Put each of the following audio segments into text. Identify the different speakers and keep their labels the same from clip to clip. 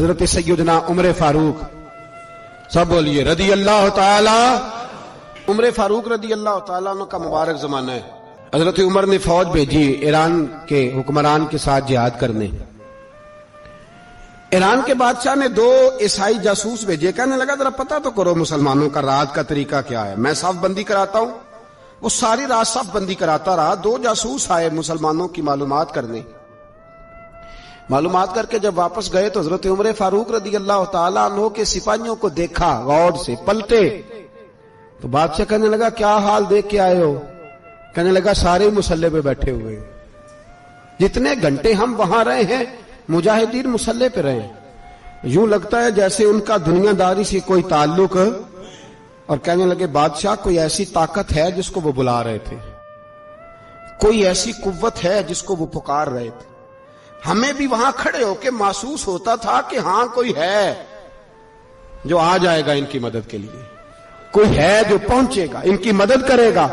Speaker 1: حضرت سیدنا عمر فاروق، سب بولیے رضی اللہ تعالی۔ عمر فاروق رضی اللہ تعالیٰ عنہ کا مبارک زمانہ ہے۔ حضرت عمر نے فوج بھیجی ایران کے حکمران کے ساتھ جہاد کرنے۔ ایران کے بادشاہ نے 2 عیسائی جاسوس بھیجے، کہنے لگا ذرا پتہ تو کرو مسلمانوں کا رات کا طریقہ کیا ہے، میں صف بندی کراتا ہوں۔ وہ ساری رات صف بندی کراتا رہا، 2 جاسوس آئے مسلمانوں کی معلومات کرنے۔ معلومات کر کے جب واپس گئے تو حضرت عمر فاروق رضی اللہ تعالیٰ عنہ کے سپاہیوں کو دیکھا، غور سے پلٹے تو بادشاہ کہنے لگا کیا حال دیکھ کے آئے ہو؟ کہنے لگا سارے مسلح پہ بیٹھے ہوئے، جتنے گھنٹے ہم وہاں رہے ہیں مجاہدین مسلح پہ رہے ہیں، یوں لگتا ہے جیسے ان کا دنیا داری سے کوئی تعلق۔ اور کہنے لگے بادشاہ کوئی ایسی طاقت ہے جس کو وہ بلا رہے تھے، کوئی ایسی قوت ہے جس کو وہ پکار رہے تھے، ہمیں بھی وہاں کھڑے ہو کے محسوس ہوتا تھا کہ ہاں کوئی ہے جو آ جائے گا ان کی مدد کے لیے، کوئی ہے جو پہنچے گا ان کی مدد کرے گا۔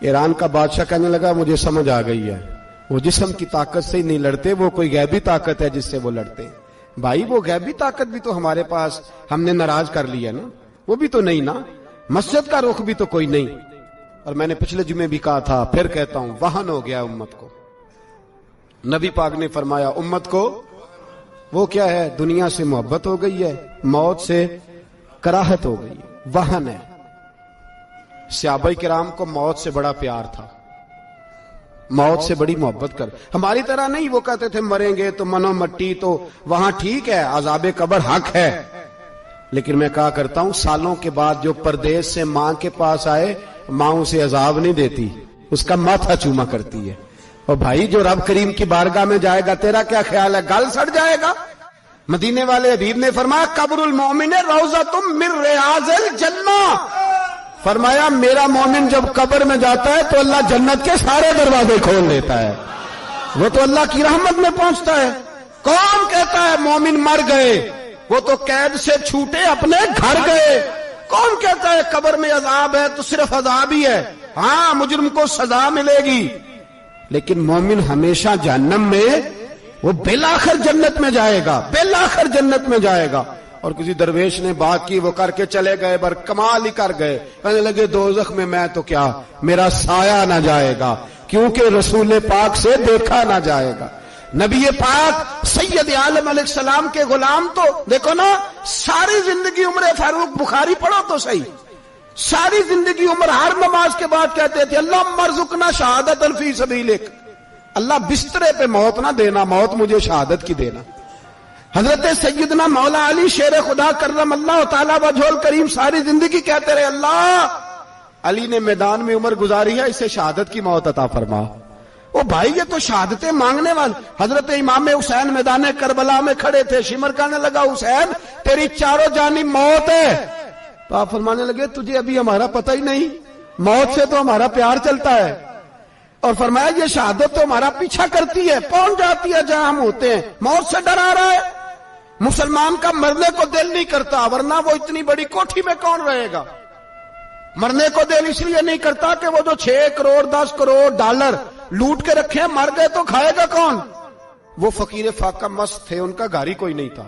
Speaker 1: ایران کا بادشاہ کہنے لگا مجھے سمجھ آ گئی ہے، وہ جسم کی طاقت سے ہی نہیں لڑتے، وہ کوئی غیبی طاقت ہے جس سے وہ لڑتے ہیں۔ بھائی وہ غیبی طاقت بھی تو ہمارے پاس ہم نے ناراض کر لیا نا، وہ بھی تو نہیں نا، مسجد کا رخ بھی تو کوئی نہیں۔ اور میں نے پچھلے جمعے بھی کہا تھا، پھر کہتا ہوں، وہن ہو گیا امت کو۔ نبی پاک نے فرمایا امت کو وہ کیا ہے، دنیا سے محبت ہو گئی ہے، موت سے کراہت ہو گئی ہے، وہن ہے۔ صحابہ کرام کو موت سے بڑا پیار تھا، موت سے بڑی محبت کر، ہماری طرح نہیں، وہ کہتے تھے مریں گے تو منو مٹی، تو وہاں ٹھیک ہے عذاب قبر حق ہے، لیکن میں کہا کرتا ہوں سالوں کے بعد جو پردیس سے ماں کے پاس آئے، ماں اسے عذاب نہیں دیتی، اس کا ماتھا چوما کرتی ہے۔ اور بھائی جو رب کریم کی بارگاہ میں جائے گا تیرا کیا خیال ہے، گل سڑ جائے گا؟ مدینے والے حبیب نے فرمایا قبر المومن روضۃ من ریاض الجنہ، فرمایا میرا مومن جب قبر میں جاتا ہے تو اللہ جنت کے سارے دروازے کھول دیتا ہے، وہ تو اللہ کی رحمت میں پہنچتا ہے۔ کون کہتا ہے مومن مر گئے، وہ تو قید سے چھوٹے اپنے گھر گئے۔ کون کہتا ہے قبر میں عذاب ہے تو صرف عذاب ہی ہے، ہاں مجرم کو سزا ملے گی، لیکن مومن ہمیشہ جہنم میں، وہ بالآخر جنت میں جائے گا، بالآخر جنت میں جائے گا۔ اور کسی درویش نے بات کی، وہ کر کے چلے گئے، بر کمال ہی کر گئے، کہنے لگے دوزخ میں میں تو کیا، میرا سایہ نہ جائے گا، کیونکہ رسول پاک سے دیکھا نہ جائے گا۔ نبی پاک سید عالم علیہ السلام کے غلام تو دیکھو نا، ساری زندگی عمر فاروق، بخاری پڑھو تو صحیح، ساری زندگی عمر ہر نماز کے بعد کہتے تھے اللہم ارزقنا شہادت فی سبیلک، اللہ بسترے پہ موت نہ دینا، موت مجھے شہادت کی دینا۔ حضرت سیدنا مولا علی شیر خدا کرم اللہ تعالیٰ وجہ الکریم ساری زندگی کہتے رہے اللہ، علی نے میدان میں عمر گزاری ہے، اسے شہادت کی موت عطا فرما۔ وہ بھائی یہ تو شہادتیں مانگنے والے۔ حضرت امام حسین میدان کربلا میں کھڑے تھے، شمر کہنے لگا حسین تیری چاروں جانب موت ہے، تو آپ فرمانے لگے تجھے ابھی ہمارا پتہ ہی نہیں، موت سے تو ہمارا پیار چلتا ہے، اور فرمایا یہ شہادت تو ہمارا پیچھا کرتی ہے، پہنچ جاتی ہے جہاں ہم ہوتے ہیں، موت سے ڈرا رہا ہے۔ مسلمان کا مرنے کو دل نہیں کرتا، ورنہ وہ اتنی بڑی کوٹھی میں کون رہے گا؟ مرنے کو دل اس لیے نہیں کرتا کہ وہ جو 6 کروڑ 10 کروڑ ڈالر لوٹ کے رکھے، مر گئے تو کھائے گا کون؟ وہ فقیر فاقہ مست تھے، ان کا گھر ہی کوئی نہیں تھا،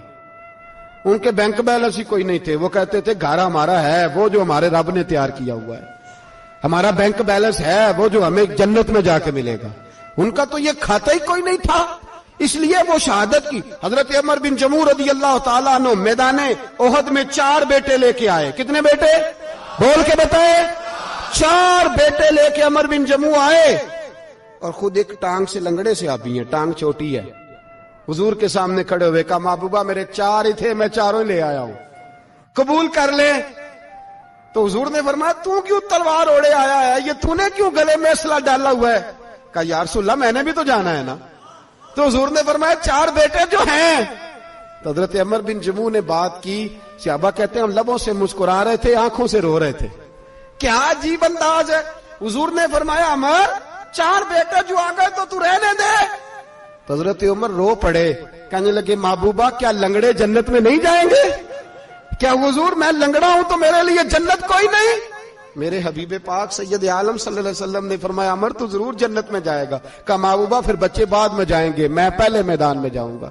Speaker 1: ان کے بینک بیلنس ہی کوئی نہیں تھے، وہ کہتے تھے گھر ہمارا ہے وہ جو ہمارے رب نے تیار کیا ہوا ہے، ہمارا بینک بیلنس ہے وہ جو ہمیں جنت میں جا کے ملے گا۔ ان کا تو یہ کھاتا ہی کوئی نہیں تھا، اس لیے وہ شہادت کی۔ حضرت عمر بن جموع رضی اللہ تعالیٰ عنہ میدان احد میں 4 بیٹے لے کے آئے، کتنے بیٹے بول کے بتائے؟ 4 بیٹے لے کے عمر بن جموع آئے، اور خود ایک ٹانگ سے لنگڑے سے آبی ہیں، ٹانگ چھوٹی ہے، حضور کے سامنے کھڑے ہوئے کہا محبوبہ میرے 4 ہی تھے، میں 4 ہی لے آیا ہوں، قبول کر لے۔ تو حضور نے فرمایا تو کیوں تلوار اوڑے آیا ہے، یہ تو نے کیوں گلے میں اسلحہ ڈالا ہوا ہے؟ کہا یا رسول اللہ میں نے بھی تو جانا ہے نا۔ تو حضور نے فرمایا 4 بیٹے جو ہیں۔ تو حضرت عمر بن جموع نے بات کی، صحابہ کہتے ہیں ہم لبوں سے مسکرا رہے تھے، آنکھوں سے رو رہے تھے، کیا عجیب انداز ہے۔ حضور نے فرمایا عمر 4 بیٹے جو آ گئے تو رہنے دے۔ تو حضرت عمر رو پڑے، کہنے لگے محبوبہ کیا لنگڑے جنت میں نہیں جائیں گے؟ کیا حضور میں لنگڑا ہوں تو میرے لیے جنت کوئی نہیں؟ میرے حبیب پاک سید عالم صلی اللہ علیہ وسلم نے فرمایا عمر تو ضرور جنت میں جائے گا۔ کہا محبوبہ پھر بچے بعد میں جائیں گے، میں پہلے میدان میں جاؤں گا۔